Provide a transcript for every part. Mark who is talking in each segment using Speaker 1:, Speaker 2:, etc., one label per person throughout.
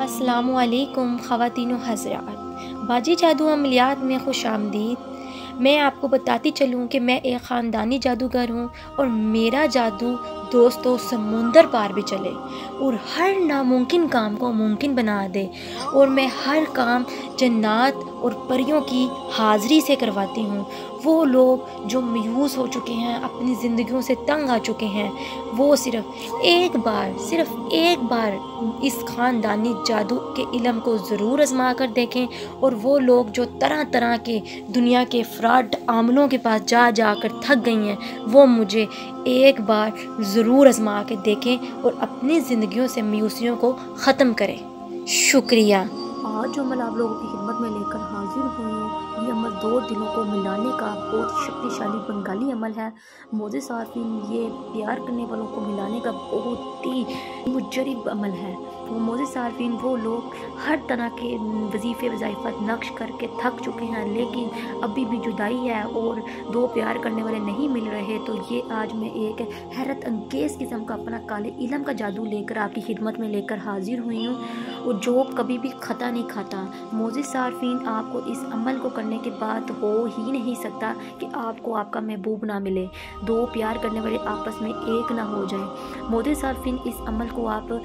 Speaker 1: अस्सलामुअलैकुम ख़वातीनो हज़रात, बाजी जादू अमलियात में खुश आमदीद। मैं आपको बताती चलूँ कि मैं एक ख़ानदानी जादूगर हूँ और मेरा जादू दोस्तों समुंदर पार भी चले और हर नामुमकिन काम को मुमकिन बना दे। और मैं हर काम जन्नात और परियों की हाज़िरी से करवाती हूँ। वो लोग जो मायूस हो चुके हैं, अपनी ज़िंदगियों से तंग आ चुके हैं, वो सिर्फ़ एक बार इस ख़ानदानी जादू के इल्म को ज़रूर आज़मा कर देखें। और वो लोग जो तरह तरह के दुनिया के फ्रॉड आमलों के पास जा कर थक गई हैं, वो मुझे एक बार ज़रूर आज़मा के देखें और अपनी ज़िंदगियों से मायूसियों को ख़त्म करें। शुक्रिया।
Speaker 2: आज जो अमल आप लोगों की खिदमत में लेकर हाजिर हुई हूँ, ये अमल दो दिलों को मिलाने का बहुत शक्तिशाली बंगाली अमल है। मोज़े सारफीन, ये प्यार करने वालों को मिलाने का बहुत ही मुजरिब अमल है। वो मोज़े सारफीन वो लोग हर तरह के वजीफ़े वज़ाइफ़त नक्श करके थक चुके हैं, लेकिन अभी भी जुदाई है और दो प्यार करने वाले नहीं मिल रहे। तो ये आज मैं एक हैरत अंगेज़ किस्म का अपना काले इल्म का जादू लेकर आपकी खिदमत में लेकर हाजिर हुई हूँ, और जो कभी भी खता नहीं खाता। मोज़े सारफीन, आपको इस अमल को करने के बाद हो ही नहीं सकता कि आपको आपका महबूब ना मिले, दो प्यार करने वाले आपस में एक ना हो जाए। मोज़े सारफीन, इस अमल को आप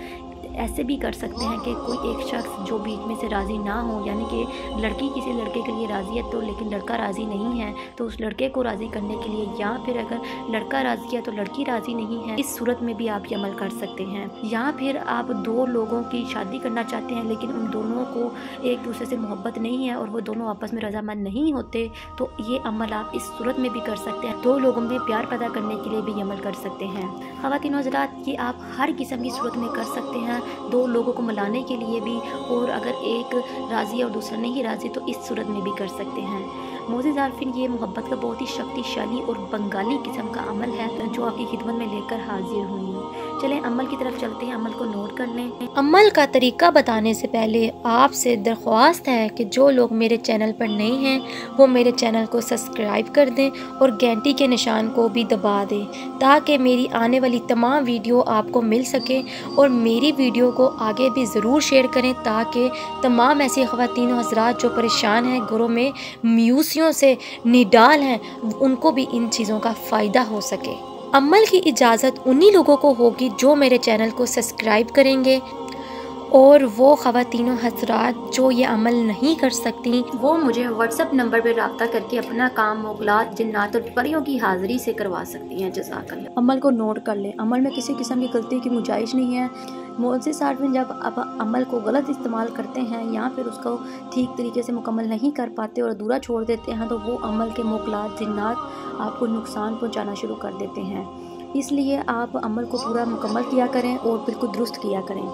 Speaker 2: ऐसे भी कर सकते हैं कि कोई एक शख्स जो बीच में से राज़ी ना हो, यानी कि लड़की किसी लड़के के लिए राज़ी है तो लेकिन लड़का राज़ी नहीं है, तो उस लड़के को राज़ी करने के लिए, या फिर अगर लड़का राज़ी है तो लड़की राज़ी नहीं है, इस सूरत में भी आप ये अमल कर सकते हैं। या फिर आप दो लोगों की शादी करना चाहते हैं लेकिन उन दोनों को एक दूसरे से मोहब्बत नहीं है और वो दोनों आपस में रजामंद नहीं होते, तो ये अमल आप इस सूरत में भी कर सकते हैं। दो लोगों में प्यार पैदा करने के लिए भी ये अमल कर सकते हैं। ख़वातीन हज़रात, ये आप हर किस्म की सूरत में कर सकते हैं, दो लोगों को मिलाने के लिए भी, और अगर एक राज़ी है और दूसरा नहीं राज़ी तो इस सूरत में भी कर सकते हैं। मोज़े सारफीन, ये मोहब्बत का बहुत ही शक्तिशाली और बंगाली किस्म का अमल है जो आपकी खिदमत में लेकर हाजिर हुई हूँ। चलें अमल की तरफ चलते हैं, अमल को नोट कर लें।
Speaker 1: अमल का तरीका बताने से पहले आपसे दरख्वास्त है कि जो लोग मेरे चैनल पर नए हैं वो मेरे चैनल को सब्सक्राइब कर दें और घंटी के निशान को भी दबा दें, ताकि मेरी आने वाली तमाम वीडियो आपको मिल सके। और मेरी वीडियो को आगे भी ज़रूर शेयर करें ताकि तमाम ऐसी ख़वातीन हज़रात जो परेशान हैं, घरों में मायूसियों से निडाल हैं, उनको भी इन चीज़ों का फ़ायदा हो सके। अमल की इजाज़त उन्हीं लोगों को होगी जो मेरे चैनल को सब्सक्राइब करेंगे, और वो ख़वातीन हज़रात जो ये अमल नहीं कर सकती
Speaker 2: वो मुझे व्हाट्सएप नंबर पर रब्ता करके अपना काम मुग़लात जिन्नात और परियों की हाज़िरी से करवा सकती हैं। जज़ाकल्लाह। अमल को नोट कर लें। अमल में किसी किस्म की गलती की गुंजाइश नहीं है। मोज़े सारफीन, जब आप अमल को गलत इस्तेमाल करते हैं या फिर उसको ठीक तरीके से मुकम्मल नहीं कर पाते और अधूरा छोड़ देते हैं, तो वो अमल के मुग़लात जिन्नात आपको नुकसान पहुँचाना शुरू कर देते हैं। इसलिए आप अमल को पूरा मुकम्मल किया करें और बिल्कुल दुरुस्त किया करें।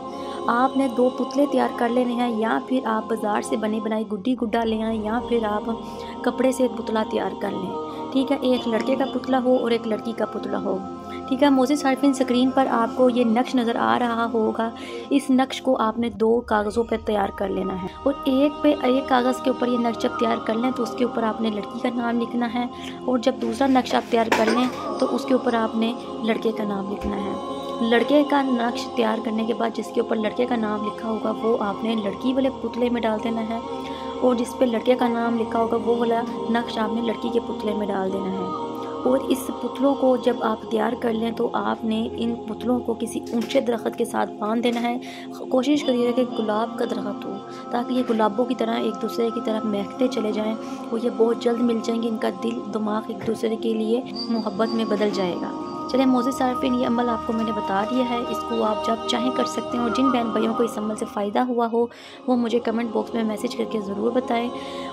Speaker 2: आपने दो पुतले तैयार कर लेने हैं, या फिर आप बाज़ार से बनी बनाई गुड्डी गुड्डा ले आएँ, या फिर आप कपड़े से एक पुतला तैयार कर लें। ठीक है, एक लड़के का पुतला हो और एक लड़की का पुतला हो। ठीक है, मोज़े सारफीन, स्क्रीन पर आपको ये नक्श नज़र आ रहा होगा। इस नक्श को आपने दो कागज़ों पर तैयार कर लेना है, और एक कागज़ के ऊपर ये नक्श जब तैयार कर लें तो उसके ऊपर आपने लड़की का नाम लिखना है, और जब दूसरा नक्श आप तैयार कर लें तो उसके ऊपर आपने लड़के का नाम लिखना है। लड़के का नक्श तैयार करने के बाद जिसके ऊपर लड़के का नाम लिखा होगा वो आपने लड़की वाले पुतले में डाल देना है, और जिस पे लड़के का नाम लिखा होगा वो वाला नक्श आपने लड़की के पुतले में डाल देना है। और इस पुतलों को जब आप तैयार कर लें तो आपने इन पुतलों को किसी ऊंचे दरख्त के साथ बांध देना है। कोशिश करिएगा कि गुलाब का दरख्त हो, ताकि ये गुलाबों की तरह एक दूसरे की तरफ महकते चले जाएं, और ये बहुत जल्द मिल जाएंगे। इनका दिल दिमाग एक दूसरे के लिए मोहब्बत में बदल जाएगा। चलिए मोज़े सारफीन, ये अमल आपको मैंने बता दिया है, इसको आप जब चाहें कर सकते हैं। और जिन बहन भाइयों को इस अमल से फ़ायदा हुआ हो वो मुझे कमेंट बॉक्स में मैसेज करके ज़रूर बताएं।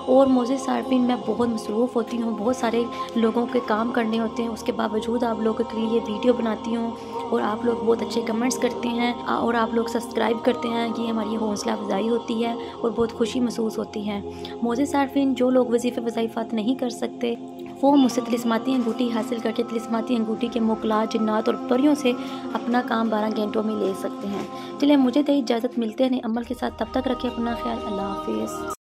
Speaker 2: और मोज़े सारफीन, मैं बहुत मसरूफ़ होती हूँ, बहुत सारे लोगों के काम करने होते हैं, उसके बावजूद आप लोगों के लिए वीडियो बनाती हूँ, और आप लोग बहुत अच्छे कमेंट्स करते हैं और आप लोग सब्सक्राइब करते हैं, कि हमारी हौसला अफजाई होती है और बहुत खुशी महसूस होती है। मोज़े सारफीन, जो लोग वजीफ़े वज़ाइफ़ात नहीं कर सकते वो मुझसे तिलिस्माती अंगूठी हासिल करके तिलिस्माती अंगूठी के मुग़लात जिन्नात और परियों से अपना काम 12 घंटों में ले सकते हैं। चलिए मुझे तो इजाज़त, मिलते हैं नए अमल के साथ, तब तक रखें अपना ख्याल। अल्लाह हाफ़िज़।